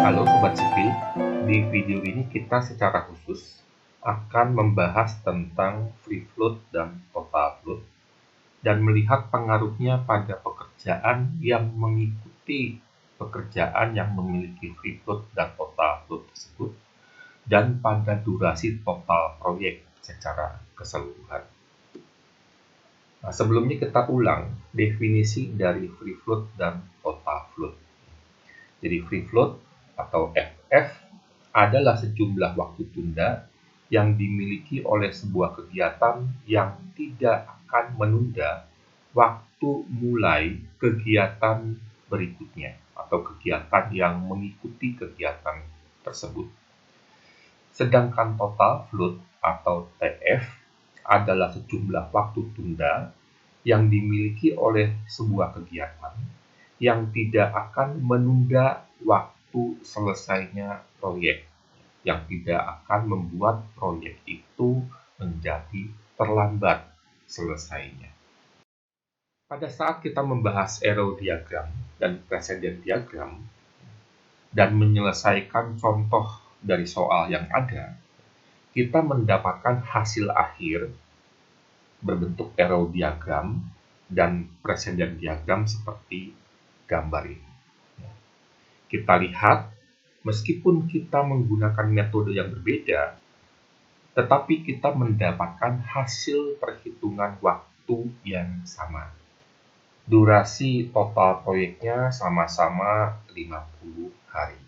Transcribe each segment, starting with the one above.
Halo Sobat Sipil, di video ini kita secara khusus akan membahas tentang free float dan total float dan melihat pengaruhnya pada pekerjaan yang mengikuti pekerjaan yang memiliki free float dan total float tersebut dan pada durasi total proyek secara keseluruhan. Nah, sebelumnya kita ulang definisi dari free float dan total float. Jadi free float atau FF adalah sejumlah waktu tunda yang dimiliki oleh sebuah kegiatan yang tidak akan menunda waktu mulai kegiatan berikutnya atau kegiatan yang mengikuti kegiatan tersebut. Sedangkan total float atau TF adalah sejumlah waktu tunda yang dimiliki oleh sebuah kegiatan yang tidak akan menunda waktu selesainya proyek, yang tidak akan membuat proyek itu menjadi terlambat selesainya. Pada saat kita membahas arrow diagram dan precedent diagram dan menyelesaikan contoh dari soal yang ada, kita mendapatkan hasil akhir berbentuk arrow diagram dan precedent diagram seperti gambar ini. Kita lihat, meskipun kita menggunakan metode yang berbeda, tetapi kita mendapatkan hasil perhitungan waktu yang sama. Durasi total proyeknya sama-sama 50 hari.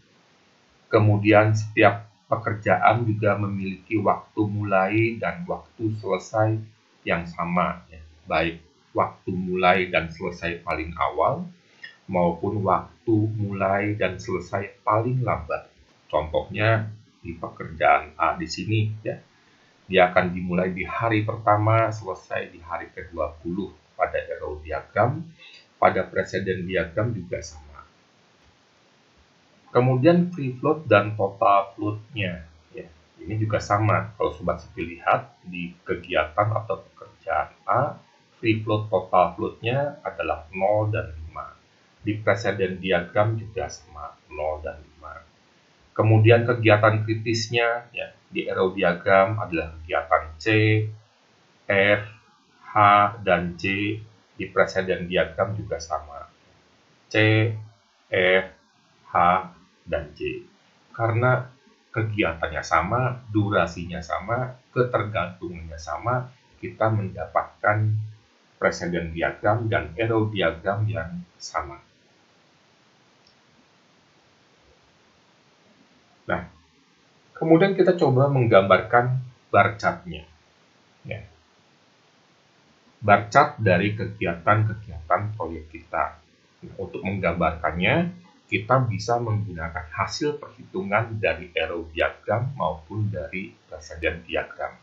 Kemudian setiap pekerjaan juga memiliki waktu mulai dan waktu selesai yang sama, baik waktu mulai dan selesai paling awal maupun waktu mulai dan selesai paling lambat. Contohnya di pekerjaan A di sini, dia akan dimulai di hari pertama, selesai di hari ke-20 pada arrow diagram. Pada precedent diagram juga sama. Kemudian free float dan total float-nya, ini juga sama. Kalau Sobat Sipil lihat di kegiatan atau pekerjaan A, free float total float-nya adalah 0 dan 5. Di precedent diagram juga sama, 0 dan 5. Kemudian kegiatan kritisnya di arrow diagram adalah kegiatan C, F, H, dan J. Di precedent diagram juga sama, C, F, H, dan J. Karena kegiatannya sama, durasinya sama, ketergantungannya sama, kita mendapatkan precedent diagram dan arrow diagram yang sama. Nah, kemudian kita coba menggambarkan bar chart-nya. Bar chart dari kegiatan-kegiatan proyek kita. Nah, untuk menggambarkannya, kita bisa menggunakan hasil perhitungan dari arrow diagram maupun dari precedent diagram.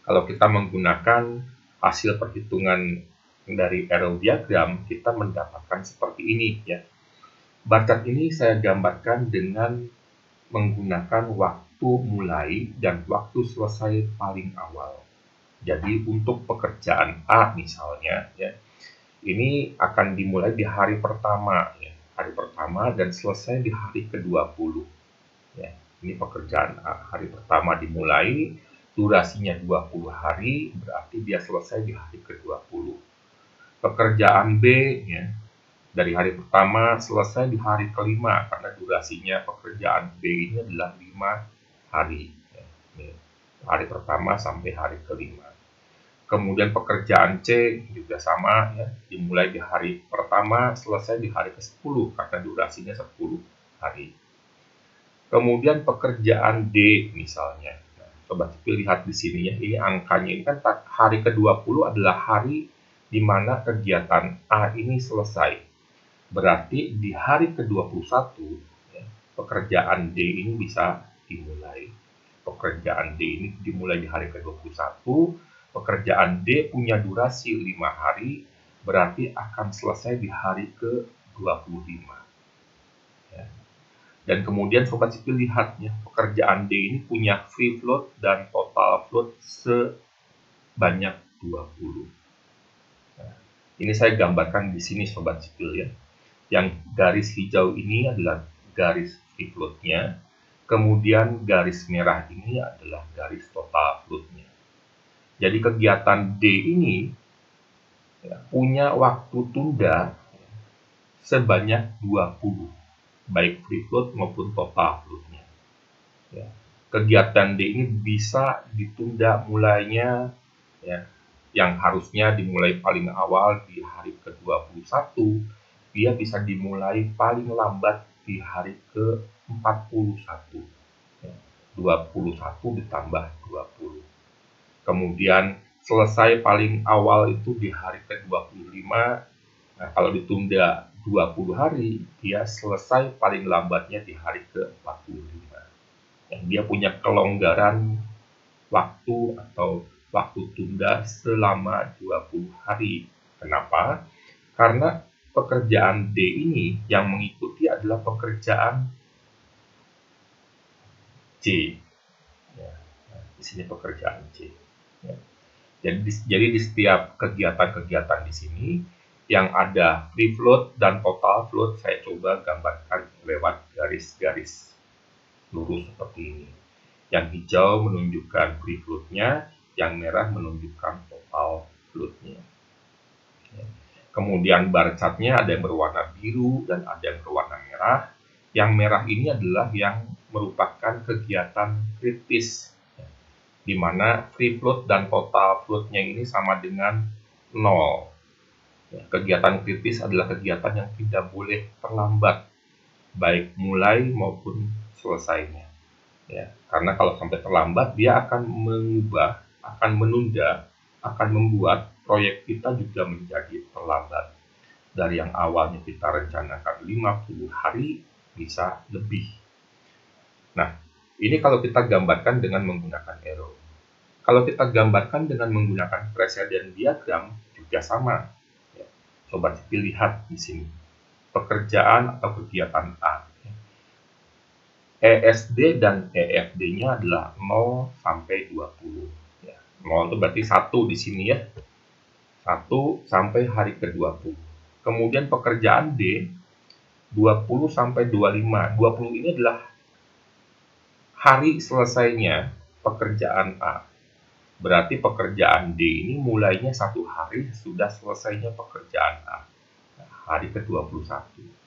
Kalau kita menggunakan hasil perhitungan dari arrow diagram, kita mendapatkan seperti ini, Bar chart ini saya gambarkan dengan menggunakan waktu mulai dan waktu selesai paling awal. Jadi untuk pekerjaan A misalnya, ini akan dimulai di hari pertama, dan selesai di hari ke-20. Ini pekerjaan A, hari pertama dimulai, durasinya 20 hari, berarti dia selesai di hari ke-20. Pekerjaan B, dari hari pertama selesai di hari ke-5, karena durasinya pekerjaan B ini adalah 5 hari. Hari pertama sampai hari ke-5. Kemudian pekerjaan C juga sama, dimulai di hari pertama, selesai di hari ke-10, karena durasinya 10 hari. Kemudian pekerjaan D misalnya. Sobat Sipil lihat di sini, ini angkanya ini kan hari ke-20 adalah hari di mana kegiatan A ini selesai. Berarti di hari ke-21, pekerjaan D ini bisa dimulai. Pekerjaan D ini dimulai di hari ke-21, pekerjaan D punya durasi 5 hari, berarti akan selesai di hari ke-25. Dan kemudian Sobat Sipil lihat, pekerjaan D ini punya free float dan total float sebanyak 20. Ini saya gambarkan di sini Sobat Sipil, Yang garis hijau ini adalah garis free float-nya, kemudian garis merah ini adalah garis total float-nya. Jadi kegiatan D ini punya waktu tunda sebanyak 20, baik free float maupun total float-nya. Ya. Kegiatan D ini bisa ditunda mulainya, ya, yang harusnya dimulai paling awal di hari ke-21, dia bisa dimulai paling lambat di hari ke-41. Ya. 21 ditambah 20. Kemudian selesai paling awal itu di hari ke-25. Nah, kalau ditunda 20 hari, dia selesai paling lambatnya di hari ke-45. Dia punya kelonggaran waktu atau waktu tunda selama 20 hari. Kenapa? Karena pekerjaan D ini yang mengikuti adalah pekerjaan C. Ya, di sini pekerjaan C. Ya. Jadi di setiap kegiatan-kegiatan di sini yang ada free float dan total float, saya coba gambarkan lewat garis-garis lurus seperti ini. Yang hijau menunjukkan free float-nya, yang merah menunjukkan total float-nya. Kemudian bar chart-nya ada yang berwarna biru dan ada yang berwarna merah. Yang merah ini adalah yang merupakan kegiatan kritis, di mana free float dan total float-nya ini sama dengan 0. Kegiatan kritis adalah kegiatan yang tidak boleh terlambat, baik mulai maupun selesainya. Ya, karena kalau sampai terlambat, dia akan mengubah, akan menunda, akan membuat proyek kita juga menjadi terlambat. Dari yang awalnya kita rencanakan 50 hari, bisa lebih. Nah, ini kalau kita gambarkan dengan menggunakan arrow. Kalau kita gambarkan dengan menggunakan presiden diagram, juga sama. Ya, coba lihat di sini. Pekerjaan atau kegiatan A. ESD dan EFD-nya adalah 0 sampai 20. Ya, 0 itu berarti 1 di sini ya. 1 sampai hari ke-20. Kemudian pekerjaan D 20 sampai 25. 20 ini adalah hari selesainya pekerjaan A. Berarti pekerjaan D ini mulainya 1 hari sudah selesainya pekerjaan A. Hari ke-21.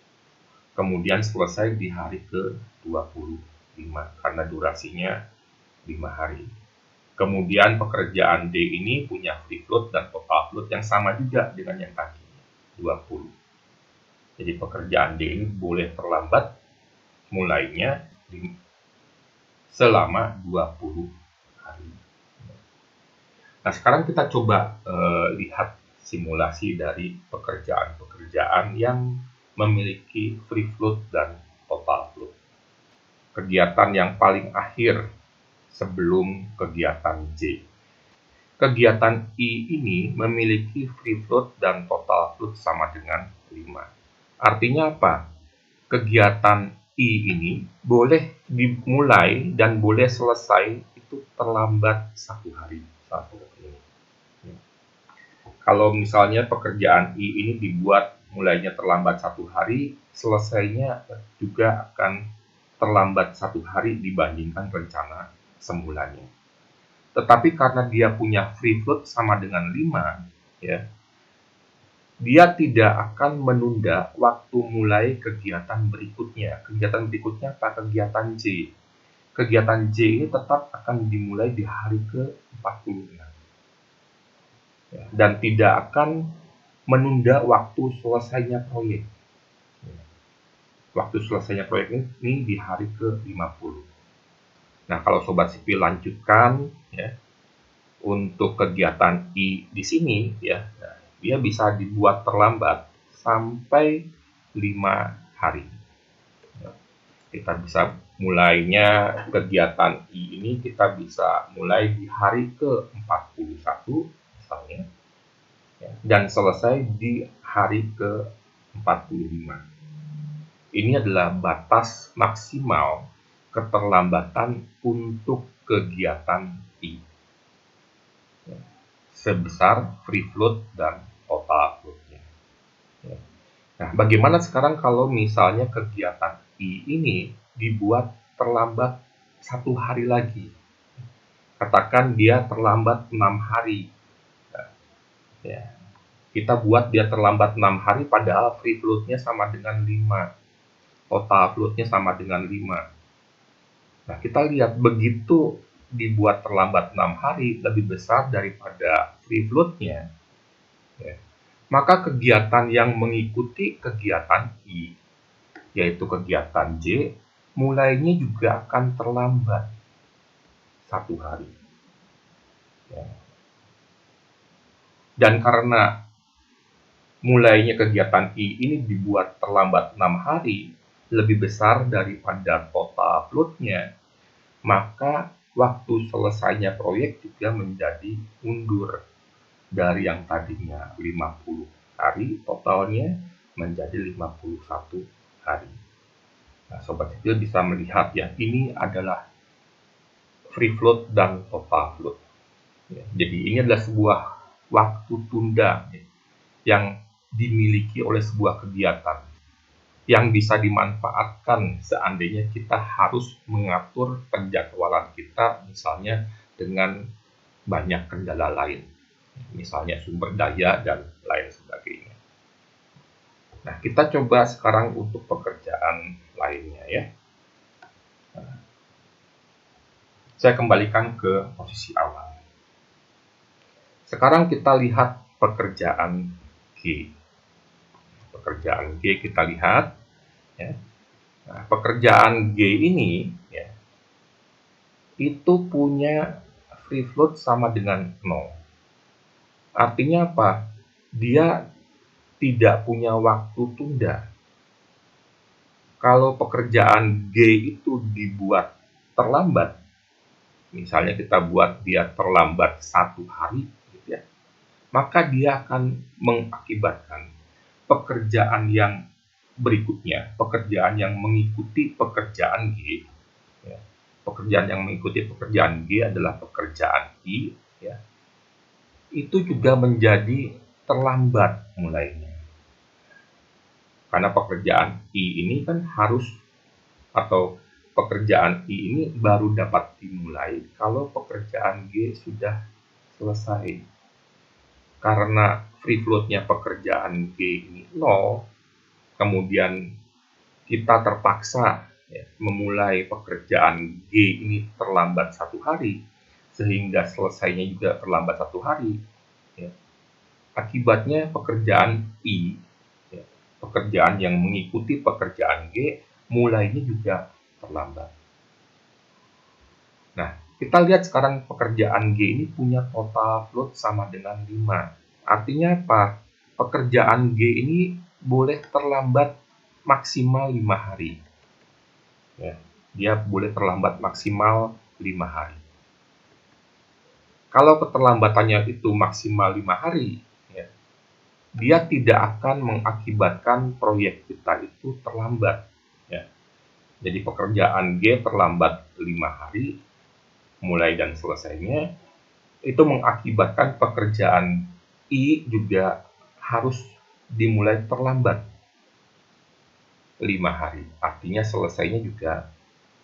Kemudian selesai di hari ke-25 karena durasinya 5 hari. Kemudian pekerjaan D ini punya free float dan total float yang sama juga dengan yang tadi, 20. Jadi pekerjaan D ini boleh terlambat mulainya selama 20 hari. Nah, sekarang kita coba lihat simulasi dari pekerjaan-pekerjaan yang memiliki free float dan total float. Kegiatan yang paling akhir sebelum kegiatan J. Kegiatan I ini memiliki free float dan total float sama dengan 5. Artinya apa? Kegiatan I ini boleh dimulai dan boleh selesai itu terlambat 1 hari. Kalau misalnya pekerjaan I ini dibuat mulainya terlambat 1 hari, selesainya juga akan terlambat 1 hari dibandingkan rencana semulanya. Tetapi karena dia punya free float sama dengan 5, ya, dia tidak akan menunda waktu mulai kegiatan berikutnya. Kegiatan berikutnya apa? Kegiatan J. Kegiatan J ini tetap akan dimulai di hari ke-46. Dan tidak akan menunda waktu selesainya proyek. Waktu selesainya proyek ini di hari ke-50. Nah, kalau Sobat Sipil lanjutkan ya, untuk kegiatan I di sini ya, dia bisa dibuat terlambat sampai 5 hari. Kita bisa mulainya kegiatan I ini kita bisa mulai di hari ke-41 misalnya, dan selesai di hari ke-45. Ini adalah batas maksimal keterlambatan untuk kegiatan I, sebesar free float dan total float-nya. Nah, bagaimana sekarang kalau misalnya kegiatan I ini dibuat terlambat 1 hari lagi? Katakan dia terlambat 6 hari. Nah, ya, kita buat dia terlambat 6 hari padahal free float-nya sama dengan 5. Total float-nya sama dengan 5. Nah, kita lihat begitu dibuat terlambat 6 hari lebih besar daripada free float-nya, ya, maka kegiatan yang mengikuti kegiatan I, yaitu kegiatan J, mulainya juga akan terlambat 1 hari. Ya. Dan karena mulainya kegiatan I ini dibuat terlambat 6 hari, lebih besar daripada total float-nya, maka waktu selesainya proyek juga menjadi mundur dari yang tadinya 50 hari totalnya menjadi 51 hari. Nah, Sobat Sipil bisa melihat ya, ini adalah free float dan total float. Ya, jadi ini adalah sebuah waktu tunda ya, yang dimiliki oleh sebuah kegiatan yang bisa dimanfaatkan seandainya kita harus mengatur penjadwalan kita misalnya dengan banyak kendala lain, misalnya sumber daya dan lain sebagainya. Nah, kita coba sekarang untuk pekerjaan lainnya ya. Saya kembalikan ke posisi awal. Sekarang kita lihat pekerjaan G. Pekerjaan G kita lihat ya. Nah, pekerjaan G ini ya, itu punya free float sama dengan 0. Artinya apa? Dia tidak punya waktu tunda. Kalau pekerjaan G itu dibuat terlambat, misalnya kita buat dia terlambat 1 hari, gitu ya, maka dia akan mengakibatkan pekerjaan yang berikutnya, pekerjaan yang mengikuti pekerjaan G, ya, pekerjaan yang mengikuti pekerjaan G adalah pekerjaan I, ya, itu juga menjadi terlambat mulainya. Karena pekerjaan I ini kan harus, atau pekerjaan I ini baru dapat dimulai kalau pekerjaan G sudah selesai. Karena free float-nya pekerjaan G ini 0, kemudian kita terpaksa ya, memulai pekerjaan G ini terlambat 1 hari, sehingga selesainya juga terlambat 1 hari. Ya. Akibatnya pekerjaan I, ya, pekerjaan yang mengikuti pekerjaan G, mulainya juga terlambat. Nah, kita lihat sekarang pekerjaan G ini punya total float sama dengan 5. Artinya apa? Pekerjaan G ini boleh terlambat maksimal 5 hari. Ya, dia boleh terlambat maksimal 5 hari. Kalau keterlambatannya itu maksimal 5 hari, ya, dia tidak akan mengakibatkan proyek kita itu terlambat. Ya. Jadi pekerjaan G terlambat 5 hari, mulai dan selesainya, itu mengakibatkan pekerjaan I juga harus dimulai terlambat 5 hari. Artinya selesainya juga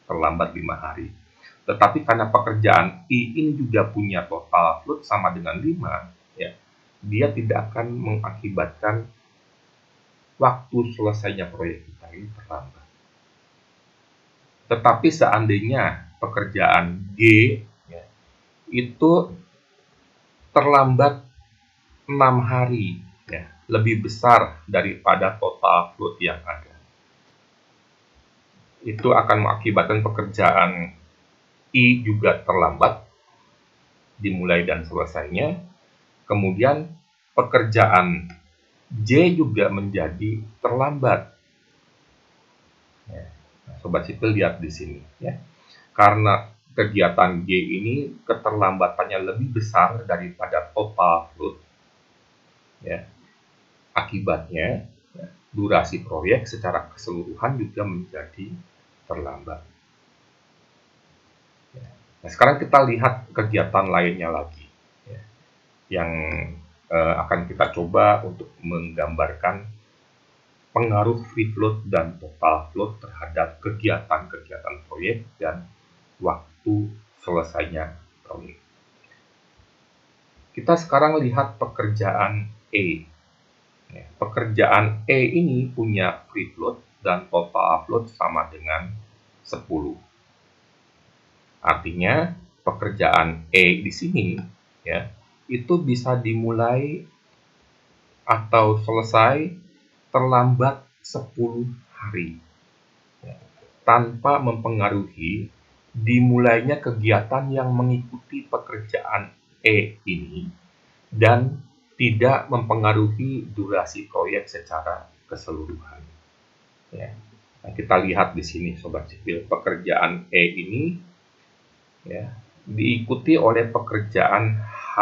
terlambat 5 hari. Tetapi karena pekerjaan I ini juga punya total float sama dengan 5, ya, dia tidak akan mengakibatkan waktu selesainya proyek kita ini terlambat. Tetapi seandainya pekerjaan G ya, itu terlambat 6 hari, ya, lebih besar daripada total float yang ada, itu akan mengakibatkan pekerjaan I juga terlambat dimulai dan selesainya, kemudian pekerjaan J juga menjadi terlambat. Ya. Nah, Sobat Sipil lihat di sini ya. Karena kegiatan G ini keterlambatannya lebih besar daripada total float, ya. Akibatnya ya, durasi proyek secara keseluruhan juga menjadi terlambat. Ya. Nah, sekarang kita lihat kegiatan lainnya lagi ya, yang akan kita coba untuk menggambarkan pengaruh free float dan total float terhadap kegiatan-kegiatan proyek dan waktu selesainya proyek. Kita sekarang lihat pekerjaan E. Pekerjaan E ini punya free float dan total float sama dengan 10. Artinya pekerjaan E di sini ya itu bisa dimulai atau selesai terlambat 10 hari ya, tanpa mempengaruhi dimulainya kegiatan yang mengikuti pekerjaan E ini dan tidak mempengaruhi durasi proyek secara keseluruhan. Ya. Nah, kita lihat di sini Sobat Sipil, pekerjaan E ini ya, diikuti oleh pekerjaan H.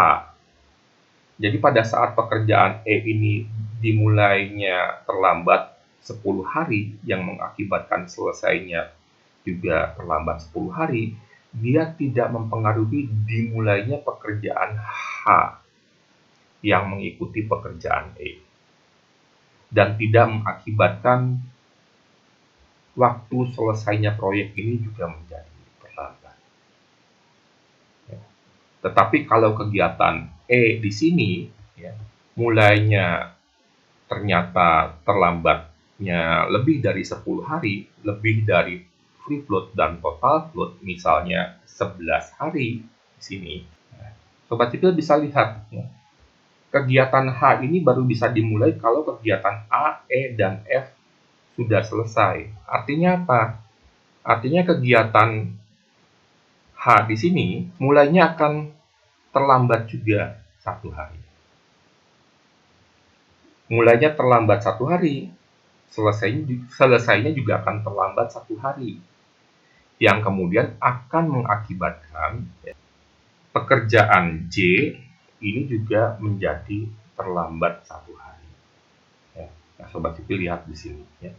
Jadi pada saat pekerjaan E ini dimulainya terlambat 10 hari yang mengakibatkan selesainya juga terlambat 10 hari, dia tidak mempengaruhi dimulainya pekerjaan H yang mengikuti pekerjaan E. Dan tidak mengakibatkan waktu selesainya proyek ini juga menjadi terlambat. Tetapi kalau kegiatan E di sini ya, mulainya ternyata terlambatnya lebih dari 10 hari, lebih dari free float dan total float, misalnya 11 hari di sini. Sobat Sipil bisa lihat ya, kegiatan H ini baru bisa dimulai kalau kegiatan A, E, dan F sudah selesai. Artinya apa? Artinya kegiatan H di sini mulainya akan terlambat juga 1 hari. Mulainya terlambat 1 hari, selesainya juga akan terlambat 1 hari. Yang kemudian akan mengakibatkan pekerjaan J ini juga menjadi terlambat 1 hari. Ya. Nah, Sobat Sipil lihat di sini. Ya.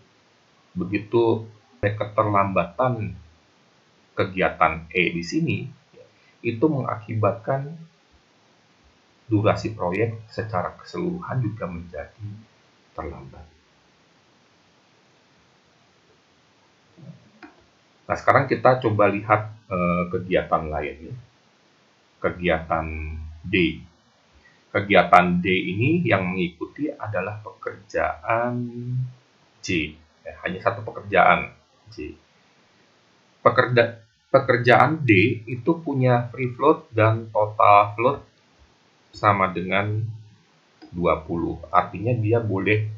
Begitu keterlambatan kegiatan E di sini, ya, itu mengakibatkan durasi proyek secara keseluruhan juga menjadi terlambat. Nah, sekarang kita coba lihat kegiatan lain. Ya. Kegiatan D. Kegiatan D ini yang mengikuti adalah pekerjaan J. Ya, hanya satu pekerjaan J. Pekerjaan D itu punya free float dan total float sama dengan 20. Artinya dia boleh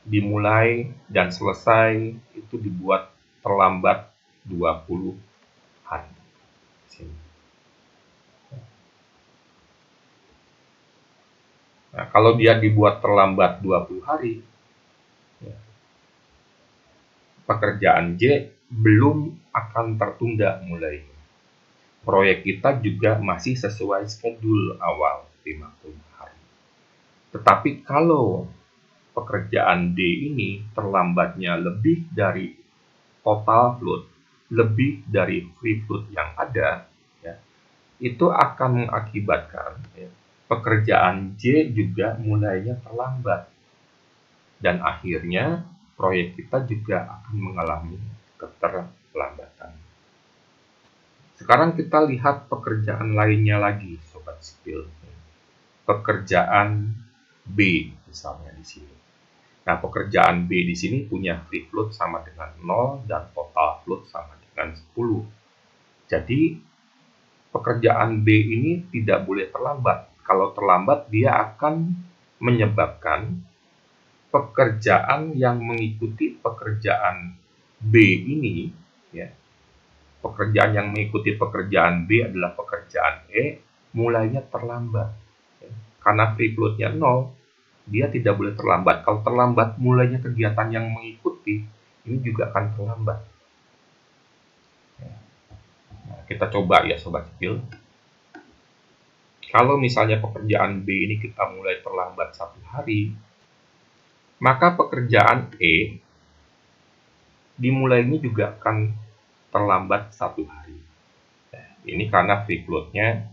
dimulai dan selesai itu dibuat terlambat 20 hari. Nah, kalau dia dibuat terlambat 20 hari, ya, pekerjaan J belum akan tertunda mulainya. Proyek kita juga masih sesuai schedule awal 50 hari. Tetapi kalau pekerjaan D ini terlambatnya lebih dari total float, lebih dari free float yang ada, ya, itu akan mengakibatkan ya, pekerjaan J juga mulainya terlambat. Dan akhirnya proyek kita juga akan mengalami keterlambatan. Sekarang kita lihat pekerjaan lainnya lagi, Sobat Sipil. Pekerjaan B misalnya di sini. Nah, pekerjaan B di sini punya free float sama dengan 0 dan total float sama dengan 10. Jadi, pekerjaan B ini tidak boleh terlambat. Kalau terlambat, dia akan menyebabkan pekerjaan yang mengikuti pekerjaan B ini, ya, pekerjaan yang mengikuti pekerjaan B adalah pekerjaan E, mulainya terlambat. Ya. Karena free float-nya 0, dia tidak boleh terlambat. Kalau terlambat mulainya kegiatan yang mengikuti, ini juga akan terlambat. Ya. Nah, kita coba ya Sobat Sipil. Kalau misalnya pekerjaan B ini kita mulai terlambat 1 hari, maka pekerjaan E dimulainya juga akan terlambat 1 hari. Ini karena free float-nya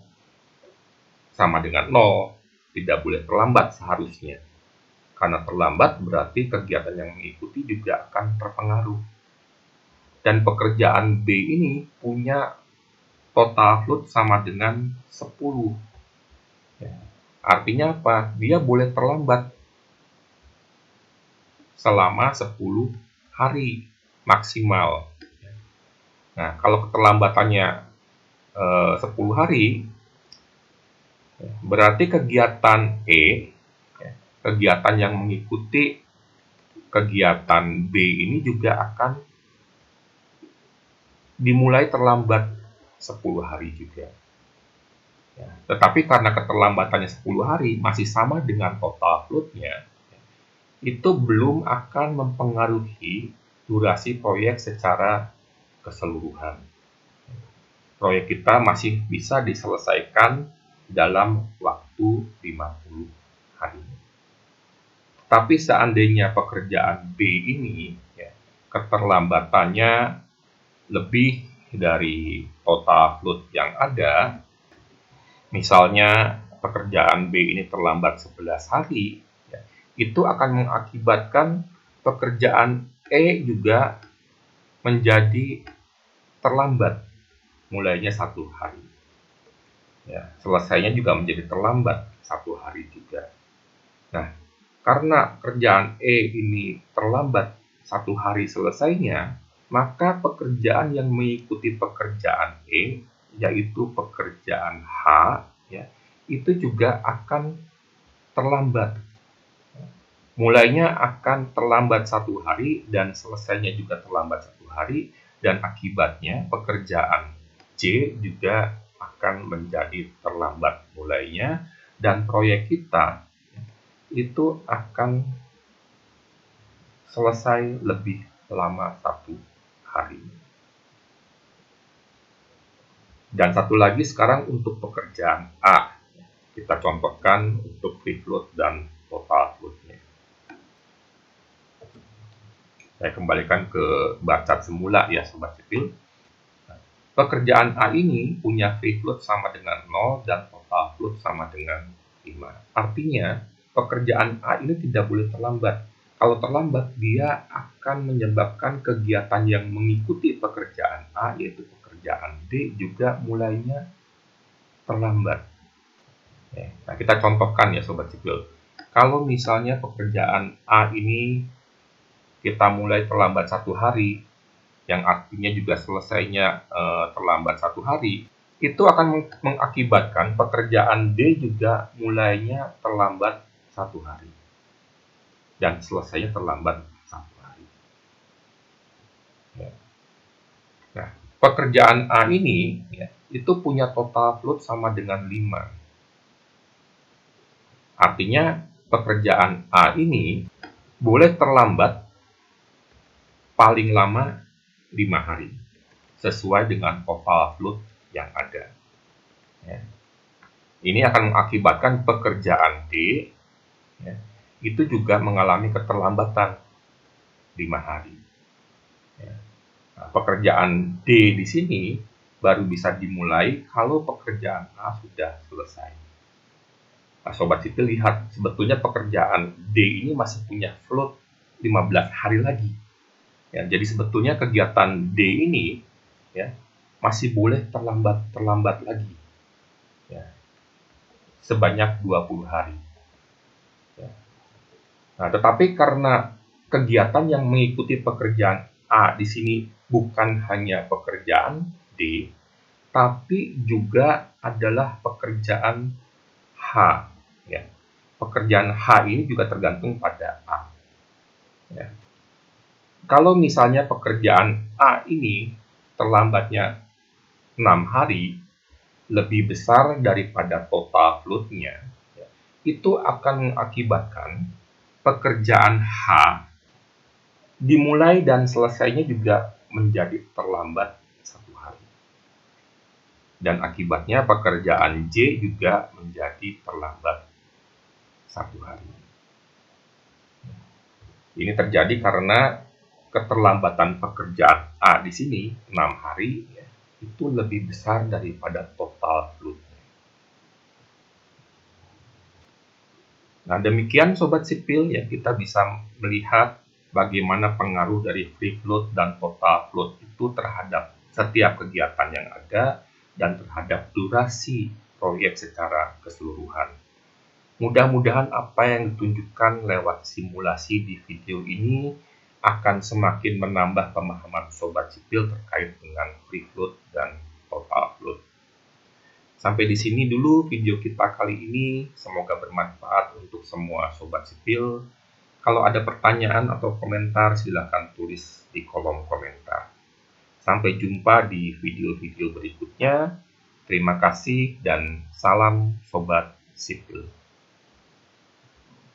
sama dengan 0, tidak boleh terlambat seharusnya. Karena terlambat berarti kegiatan yang mengikuti juga akan terpengaruh. Dan pekerjaan B ini punya total float sama dengan 10. Ya. Artinya apa? Dia boleh terlambat selama 10 hari maksimal. Nah, kalau keterlambatannya 10 hari, berarti kegiatan E, kegiatan yang mengikuti kegiatan B ini juga akan dimulai terlambat 10 hari juga. Ya, tetapi karena keterlambatannya 10 hari masih sama dengan total floatnya, itu belum akan mempengaruhi durasi proyek secara keseluruhan. Proyek kita masih bisa diselesaikan dalam waktu 50 hari. Tapi seandainya pekerjaan B ini ya, keterlambatannya lebih dari total float yang ada, misalnya pekerjaan B ini terlambat 11 hari, ya, itu akan mengakibatkan pekerjaan E juga menjadi terlambat, mulainya 1 hari. Ya, selesainya juga menjadi terlambat 1 hari juga. Nah, karena kerjaan E ini terlambat 1 hari selesainya, maka pekerjaan yang mengikuti pekerjaan E, yaitu pekerjaan H, ya, itu juga akan terlambat. Mulainya akan terlambat 1 hari dan selesainya juga terlambat 1 hari, dan akibatnya pekerjaan C juga akan menjadi terlambat mulainya, dan proyek kita itu akan selesai lebih lama 1 hari. Dan satu lagi sekarang untuk pekerjaan A, kita contohkan untuk free float dan total floatnya. Saya kembalikan ke bar chart semula ya Sobat Sipil. Pekerjaan A ini punya free float sama dengan 0 dan total float sama dengan 5. Artinya pekerjaan A ini tidak boleh terlambat. Kalau terlambat, dia akan menyebabkan kegiatan yang mengikuti pekerjaan A, yaitu pekerjaan D, juga mulainya terlambat. Nah, kita contohkan ya Sobat Sipil. Kalau misalnya pekerjaan A ini kita mulai terlambat 1 hari, yang artinya juga selesainya terlambat 1 hari, itu akan mengakibatkan pekerjaan D juga mulainya terlambat 1 hari. Dan selesainya terlambat 1 hari. Ya. Nah, pekerjaan A ini ya, itu punya total float sama dengan 5. Artinya pekerjaan A ini boleh terlambat paling lama 5 hari sesuai dengan total float yang ada. Ya. Ini akan mengakibatkan pekerjaan D ya, itu juga mengalami keterlambatan 5 hari. Ya. Nah, pekerjaan D di sini baru bisa dimulai kalau pekerjaan A sudah selesai. Nah, Sobat Sipil lihat, sebetulnya pekerjaan D ini masih punya float 15 hari lagi. Ya, jadi sebetulnya kegiatan D ini ya, masih boleh terlambat lagi. Ya, sebanyak 20 hari. Ya. Nah, tetapi karena kegiatan yang mengikuti pekerjaan A di sini bukan hanya pekerjaan D, tapi juga adalah pekerjaan H. Ya. Pekerjaan H ini juga tergantung pada A. Ya. Kalau misalnya pekerjaan A ini terlambatnya 6 hari, lebih besar daripada total floatnya, ya, itu akan mengakibatkan pekerjaan H dimulai dan selesainya juga menjadi terlambat 1 hari. Dan akibatnya pekerjaan J juga menjadi terlambat 1 hari. Ini terjadi karena keterlambatan pekerjaan A di sini 6 hari ya, itu lebih besar daripada total float. Nah, demikian Sobat Sipil ya, kita bisa melihat bagaimana pengaruh dari free float dan total float itu terhadap setiap kegiatan yang ada dan terhadap durasi proyek secara keseluruhan. Mudah-mudahan apa yang ditunjukkan lewat simulasi di video ini akan semakin menambah pemahaman Sobat Sipil terkait dengan free float dan total float. Sampai di sini dulu video kita kali ini, semoga bermanfaat untuk semua Sobat Sipil. Kalau ada pertanyaan atau komentar, silakan tulis di kolom komentar. Sampai jumpa di video-video berikutnya. Terima kasih dan salam Sobat Sipil.